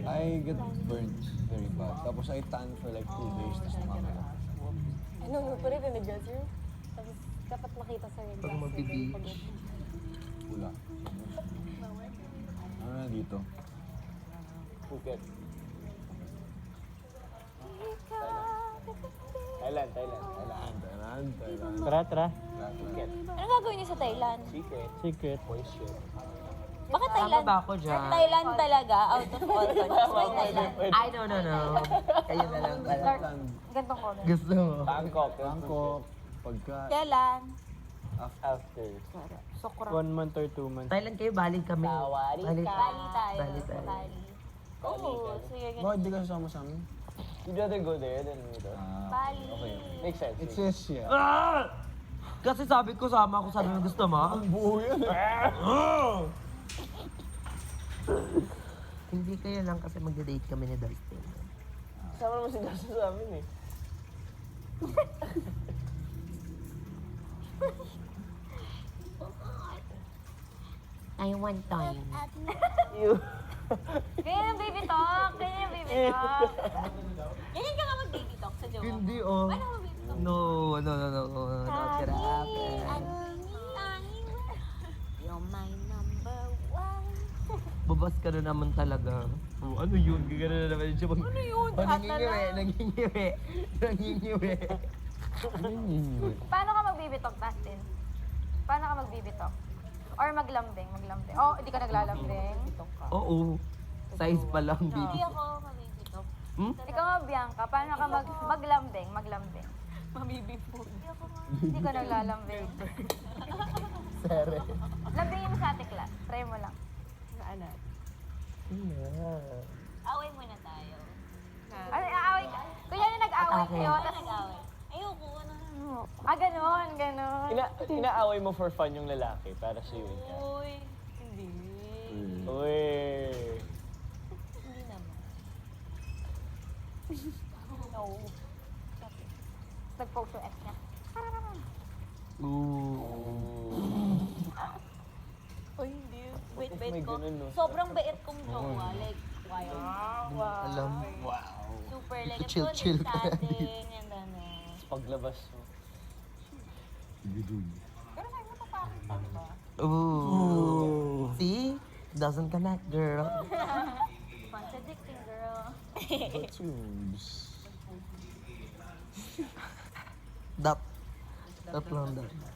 I get burnt very bad. Tapos I tan for like 2 days, tapos namamala. Ano, pwede vinegar, sir? Tapos dapat makita sa rin. Pag magbe-beach. Wala. Ano na dito? Phuket. Thailand. Tara. Phuket. Ano gagawin niyo sa Thailand? Secret. Moisture. Bakit Thailand? Tama ba ako dyan? Sa Thailand talaga, out of all countries, why Thailand? I don't know. Kayo na lang pala. Gantong comment. Gusto mo? Bangkok. Bangkok, pagka... Kailan? After. Sokra. 1 month or 2 months. Thailand kayo, bali kami. Tawari ka. Bali Bali tayo. Bali tayo. Bali. Oo, sige. Bakit di ka sasama sa amin? You'd rather go there than dito. Bali. Okay. Makes sense. It says yeah. Kasi sabi ko, sama ako, sabi mo gusto mo? Ang buo yan eh. Hindi kayo lang kasi magde-date kami ni Dustin. Sama naman si Dasa sa amin eh. I want time. Ganyan yung baby talk. Ganyan yung baby talk. Ganyan ka nga mag-baby talk sa jowa mo. Hindi oh. Paano mag-baby talk? No. Not gonna happen. You're my number one. Babas ka na naman talaga. Oh, ano yun? Gagana na naman siya. Ano yun? Oh, nangingiwi. Paano ka mag-baby talk, Dustin? Paano ka mag-baby talk? Or maglambing? Oh, hindi ka naglalambing? Oo. Size pa lang, Hindi baby. ako mag-baby talk. Hmm? Ikaw nga, Bianca, paano ka maglambing? Mabibi po. Hindi ka naglalambing. Sere. Lambingin mo sa ate class. Try mo lang. Away muna tayo. Ano, aaway ka? Kunyari nag-away Atake. kayo, tapos... Nag-away. Ayoko, ano. Ganon. Inaaway mo for fun yung lalaki para suyuin ka. Uy, hindi. Uy. Hindi naman. No. Nag-post yung ex niya. Uy, hindi. May Bait ko. ganun, no? Sobrang bait kong jowa. Like, wow. Alam. Super, like, Chill, I'm chill good ka na chatting and ano. Paglabas mo. Ooh. See? Doesn't connect, girl. Contradicting, girl. Tunes. That lang.